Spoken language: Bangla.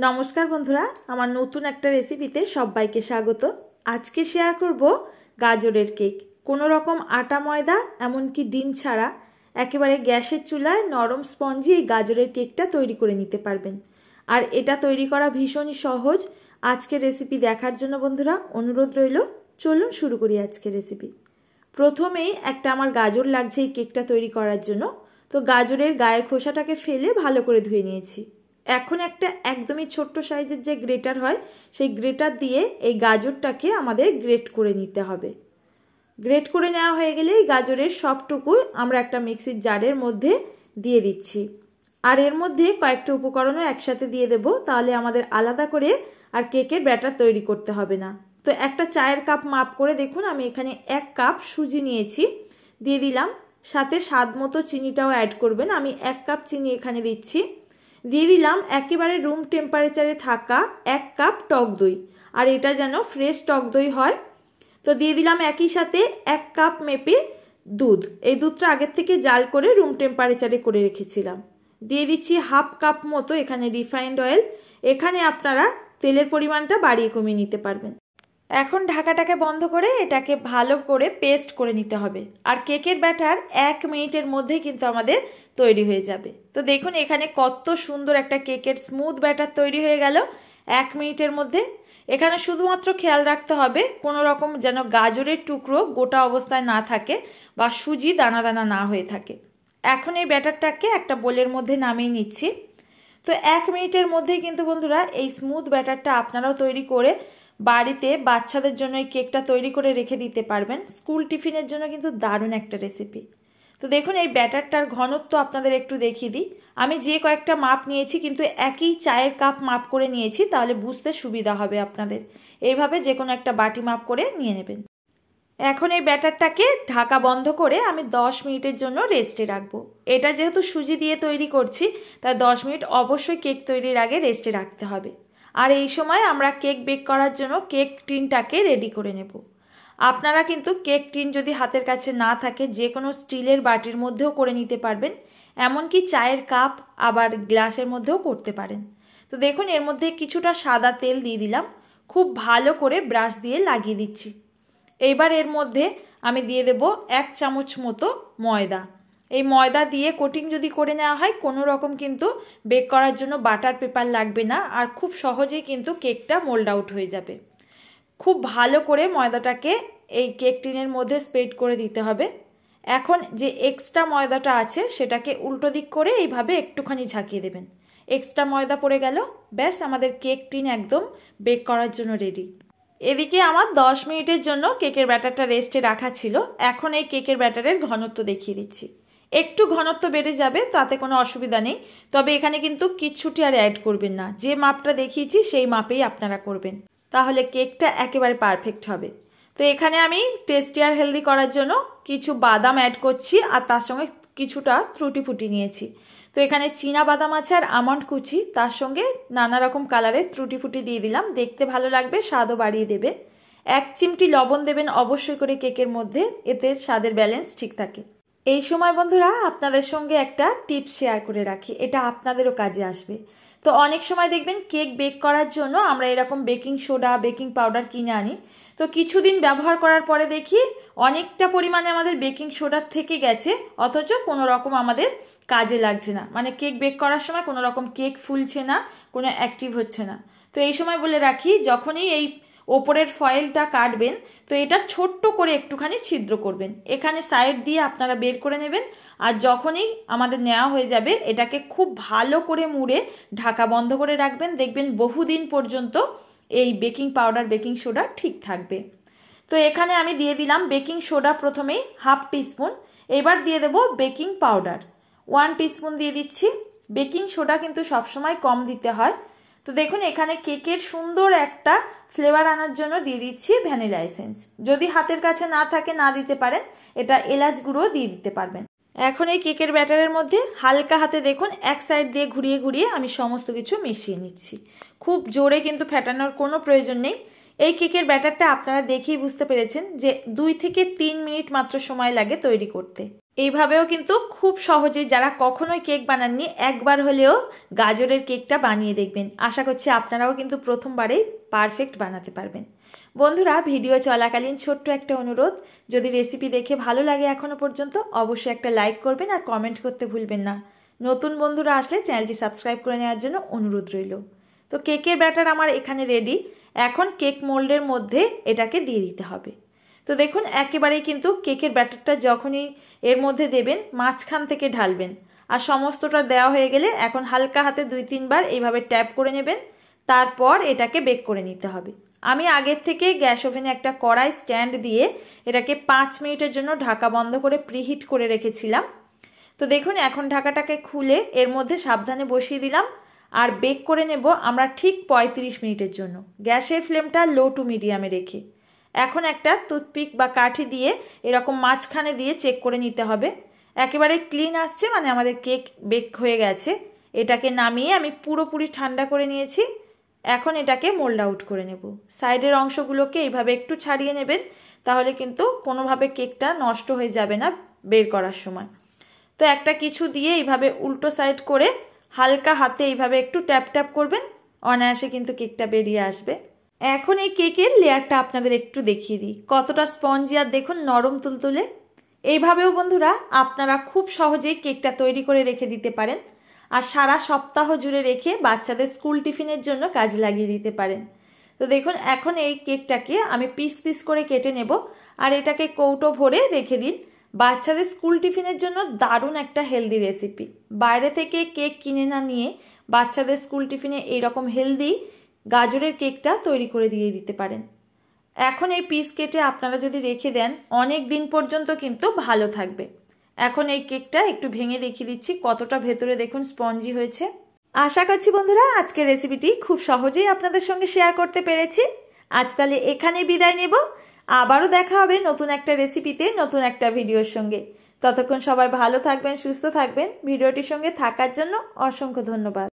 নমস্কার বন্ধুরা, আমার নতুন একটা রেসিপিতে সবাইকে স্বাগত। আজকে শেয়ার করব গাজরের কেক। কোনো রকম আটা ময়দা এমনকি ডিম ছাড়া একেবারে গ্যাসের চুলায় নরম স্পঞ্জি এই গাজরের কেকটা তৈরি করে নিতে পারবেন। আর এটা তৈরি করা ভীষণই সহজ। আজকের রেসিপি দেখার জন্য বন্ধুরা অনুরোধ রইল, চলুন শুরু করি আজকের রেসিপি। প্রথমেই একটা আমার গাজর লাগছে এই কেকটা তৈরি করার জন্য। তো গাজরের গায়ের খোসাটাকে ফেলে ভালো করে ধুয়ে নিয়েছি। এখন একটা একদমই ছোট্ট সাইজের যে গ্রেটার হয় সেই গ্রেটার দিয়ে এই গাজরটাকে আমাদের গ্রেট করে নিতে হবে। গ্রেট করে নেওয়া হয়ে গেলে এই গাজরের সবটুকু আমরা একটা মিক্সির জারের মধ্যে দিয়ে দিচ্ছি। আর এর মধ্যে কয়েকটা উপকরণও একসাথে দিয়ে দেব, তাহলে আমাদের আলাদা করে আর কেকের ব্যাটার তৈরি করতে হবে না। তো একটা চায়ের কাপ মাপ করে দেখুন আমি এখানে 1 কাপ সুজি নিয়েছি, দিয়ে দিলাম। সাথে স্বাদ মতো চিনিটাও অ্যাড করবেন। আমি 1 কাপ চিনি এখানে দিচ্ছি। দিয়ে দিলাম একেবারে রুম টেম্পারেচারে থাকা 1 কাপ টক দই, আর এটা যেন ফ্রেশ টক দই হয়। তো দিয়ে দিলাম একই সাথে 1 কাপ মেপে দুধ। এই দুধটা আগের থেকে জাল করে রুম টেম্পারেচারে করে রেখেছিলাম। দিয়ে দিচ্ছি 1/2 কাপ মতো এখানে রিফাইন্ড অয়েল। এখানে আপনারা তেলের পরিমাণটা বাড়িয়ে কমিয়ে নিতে পারবেন। এখন ঢাকাটাকে বন্ধ করে এটাকে ভালো করে পেস্ট করে নিতে হবে। আর কেকের ব্যাটার 1 মিনিটের মধ্যে কিন্তু আমাদের তৈরি হয়ে যাবে। তো দেখুন এখানে কত সুন্দর একটা কেকের স্মুথ ব্যাটার তৈরি হয়ে গেল 1 মিনিটের মধ্যে। এখানে শুধুমাত্র খেয়াল রাখতে হবে কোনো রকম যেন গাজরের টুকরো গোটা অবস্থায় না থাকে বা সুজি দানা দানা না হয়ে থাকে। এখন এই ব্যাটারটাকে একটা বোলের মধ্যে নামিয়ে নিচ্ছি। তো 1 মিনিটের মধ্যেই কিন্তু বন্ধুরা এই স্মুথ ব্যাটারটা আপনারাও তৈরি করে বাড়িতে বাচ্চাদের জন্য এই কেকটা তৈরি করে রেখে দিতে পারবেন। স্কুল টিফিনের জন্য কিন্তু দারুণ একটা রেসিপি। তো দেখুন এই ব্যাটারটার ঘনত্ব আপনাদের একটু দেখিয়ে দিই। আমি যে কয়েকটা মাপ নিয়েছি কিন্তু একই চায়ের কাপ মাপ করে নিয়েছি, তাহলে বুঝতে সুবিধা হবে আপনাদের। এইভাবে যে কোনো একটা বাটি মাপ করে নিয়ে নেবেন। এখন এই ব্যাটারটাকে ঢাকা বন্ধ করে আমি 10 মিনিটের জন্য রেস্টে রাখবো। এটা যেহেতু সুজি দিয়ে তৈরি করছি তাই 10 মিনিট অবশ্যই কেক তৈরির আগে রেস্টে রাখতে হবে। আর এই সময় আমরা কেক বেক করার জন্য কেক টিনটাকে রেডি করে নেব। আপনারা কিন্তু কেক টিন যদি হাতের কাছে না থাকে যে কোনো স্টিলের বাটির মধ্যেও করে নিতে পারবেন, এমনকি চায়ের কাপ আবার গ্লাসের মধ্যেও করতে পারেন। তো দেখুন এর মধ্যে কিছুটা সাদা তেল দিয়ে দিলাম, খুব ভালো করে ব্রাশ দিয়ে লাগিয়ে দিচ্ছি। এইবার এর মধ্যে আমি দিয়ে দেব 1 চামচ মতো ময়দা। এই ময়দা দিয়ে কোটিং যদি করে নেওয়া হয় কোনো রকম কিন্তু বেক করার জন্য বাটার পেপার লাগবে না, আর খুব সহজেই কিন্তু কেকটা মোল্ড আউট হয়ে যাবে। খুব ভালো করে ময়দাটাকে এই কেক টিনের মধ্যে স্প্রেড করে দিতে হবে। এখন যে এক্সট্রা ময়দাটা আছে সেটাকে উল্টো দিক করে এইভাবে একটুখানি ঝাঁকিয়ে দেবেন। এক্সট্রা ময়দা পড়ে গেল, ব্যাস আমাদের কেক টিন একদম বেক করার জন্য রেডি। এদিকে আমার 10 মিনিটের জন্য কেকের ব্যাটারটা রেস্টে রাখা ছিল। এখন এই কেকের ব্যাটারের ঘনত্ব দেখিয়ে দিচ্ছি। একটু ঘনত্ব বেড়ে যাবে, তাতে কোনো অসুবিধা নেই। তবে এখানে কিন্তু কিচ্ছুটি আর অ্যাড করবেন না, যে মাপটা দেখিয়েছি সেই মাপেই আপনারা করবেন, তাহলে কেকটা একেবারে পারফেক্ট হবে। তো এখানে আমি টেস্টি আর হেলদি করার জন্য কিছু বাদাম অ্যাড করছি, আর তার সঙ্গে কিছুটা ত্রুটি ফুটি নিয়েছি। তো এখানে চীনা বাদাম আছে আর আমন্ড কুচি, তার সঙ্গে নানা রকম কালারের ত্রুটি ফুটি দিয়ে দিলাম, দেখতে ভালো লাগবে, স্বাদও বাড়িয়ে দেবে। 1 চিমটি লবণ দেবেন অবশ্যই করে কেকের মধ্যে, এতে স্বাদের ব্যালেন্স ঠিক থাকে। এই সময় বন্ধুরা আপনাদের সঙ্গে একটা টিপস শেয়ার করে রাখি, এটা আপনাদেরও কাজে আসবে। তো অনেক সময় দেখবেন কেক বেক করার জন্য আমরা এরকম বেকিং সোডা বেকিং পাউডার কিনে আনি। তো কিছুদিন ব্যবহার করার পরে দেখি অনেকটা পরিমাণে আমাদের বেকিং সোডার থেকে গেছে, অথচ কোনো রকম আমাদের কাজে লাগছে না। মানে কেক বেক করার সময় কোনো রকম কেক ফুলছে না, কোনো অ্যাক্টিভ হচ্ছে না। তো এই সময় বলে রাখি, যখনই এই ওপরের ফয়েলটা কাটবেন তো এটা ছোট্ট করে একটুখানি ছিদ্র করবেন, এখানে সাইড দিয়ে আপনারা বের করে নেবেন। আর যখনই আমাদের নেওয়া হয়ে যাবে এটাকে খুব ভালো করে মুড়ে ঢাকা বন্ধ করে রাখবেন, দেখবেন বহুদিন পর্যন্ত এই বেকিং পাউডার বেকিং সোডা ঠিক থাকবে। তো এখানে আমি দিয়ে দিলাম বেকিং সোডা প্রথমেই 1/2 টিস্পুন, এবার দিয়ে দেব বেকিং পাউডার 1 টিস্পুন দিয়ে দিচ্ছি। বেকিং সোডা কিন্তু সবসময় কম দিতে হয়। তো দেখুন এখানে কেকের সুন্দর একটা ফ্লেভার আনার জন্য দিয়ে দিচ্ছি ভ্যানিলা এসেন্স, যদি হাতের কাছে না থাকে না দিতে পারেন, এটা এলাচ গুঁড়ো দিয়ে দিতে পারবেন। এখন এই কেকের ব্যাটারের মধ্যে হালকা হাতে দেখুন এক সাইড দিয়ে ঘুরিয়ে ঘুরিয়ে আমি সমস্ত কিছু মিশিয়ে নিচ্ছি। খুব জোরে কিন্তু ফেটানোর কোনো প্রয়োজন নেই। এই কেকের ব্যাটারটা আপনারা দেখেই বুঝতে পেরেছেন যে 2 থেকে 3 মিনিট মাত্র সময় লাগে তৈরি করতে। এইভাবেও কিন্তু খুব সহজে যারা কখনোই কেক বানাননি একবার হলেও গাজরের কেকটা বানিয়ে দেখবেন। আশা করছি আপনারাও কিন্তু প্রথমবারেই পারফেক্ট বানাতে পারবেন। বন্ধুরা, ভিডিও চলাকালীন ছোট্ট একটা অনুরোধ, যদি রেসিপি দেখে ভালো লাগে এখনও পর্যন্ত অবশ্যই একটা লাইক করবেন আর কমেন্ট করতে ভুলবেন না। নতুন বন্ধুরা আসলে চ্যানেলটি সাবস্ক্রাইব করে নেওয়ার জন্য অনুরোধ রইল। তো কেকের ব্যাটার আমার এখানে রেডি। এখন কেক মোল্ডের মধ্যে এটাকে দিয়ে দিতে হবে। তো দেখুন একেবারেই কিন্তু কেকের ব্যাটারটা যখনই এর মধ্যে দেবেন মাঝখান থেকে ঢালবেন, আর সমস্তটা দেওয়া হয়ে গেলে এখন হালকা হাতে 2-3 বার এইভাবে ট্যাপ করে নেবেন। তারপর এটাকে বেক করে নিতে হবে। আমি আগের থেকে গ্যাস ওভেনে একটা কড়াই স্ট্যান্ড দিয়ে এটাকে 5 মিনিটের জন্য ঢাকা বন্ধ করে প্রিহিট করে রেখেছিলাম। তো দেখুন এখন ঢাকাটাকে খুলে এর মধ্যে সাবধানে বসিয়ে দিলাম আর বেক করে নেব আমরা ঠিক 35 মিনিটের জন্য, গ্যাসের ফ্লেমটা লো টু মিডিয়ামে রেখে। এখন একটা টুথপিক বা কাঠি দিয়ে এরকম মাঝখানে দিয়ে চেক করে নিতে হবে। একেবারে ক্লিন আসছে মানে আমাদের কেক বেক হয়ে গেছে। এটাকে নামিয়ে আমি পুরোপুরি ঠান্ডা করে নিয়েছি। এখন এটাকে মোল্ড আউট করে নেব। সাইডের অংশগুলোকে এইভাবে একটু ছাড়িয়ে নেবেন, তাহলে কিন্তু কোনোভাবে কেকটা নষ্ট হয়ে যাবে না বের করার সময়। তো একটা কিছু দিয়ে এইভাবে উল্টো সাইড করে হালকা হাতে এইভাবে একটু ট্যাপ ট্যাপ করবেন, অনায়াসে কিন্তু কেকটা বেরিয়ে আসবে। এখন এই কেকের লেয়ারটা আপনাদের একটু দেখিয়ে দিই, কতটা স্পঞ্জি আর দেখুন নরম তুলতুলে। এইভাবেও বন্ধুরা আপনারা খুব সহজেই কেকটা তৈরি করে রেখে দিতে পারেন আর সারা সপ্তাহ জুড়ে রেখে বাচ্চাদের স্কুল টিফিনের জন্য কাজে লাগিয়ে দিতে পারেন। তো দেখুন এখন এই কেকটাকে আমি পিস পিস করে কেটে নেব আর এটাকে কৌটো ভরে রেখে দিন। বাচ্চাদের স্কুল টিফিনের জন্য দারুণ একটা হেলদি রেসিপি। বাইরে থেকে কেক কিনে না নিয়ে বাচ্চাদের স্কুল টিফিনে এইরকম হেলদি গাজরের কেকটা তৈরি করে দিয়ে দিতে পারেন। এখন এই পিস কেটে আপনারা যদি রেখে দেন অনেক দিন পর্যন্ত কিন্তু ভালো থাকবে। এখন এই কেকটা একটু ভেঙে দেখিয়ে দিচ্ছি কতটা ভেতরে দেখুন স্পঞ্জি হয়েছে। আশা করছি বন্ধুরা আজকের রেসিপিটি খুব সহজেই আপনাদের সঙ্গে শেয়ার করতে পেরেছি। আজ তাহলে এখানেই বিদায় নেব। আবারও দেখা হবে নতুন একটা রেসিপিতে নতুন একটা ভিডিওর সঙ্গে। ততক্ষণ সবাই ভালো থাকবেন, সুস্থ থাকবেন। ভিডিওটির সঙ্গে থাকার জন্য অসংখ্য ধন্যবাদ।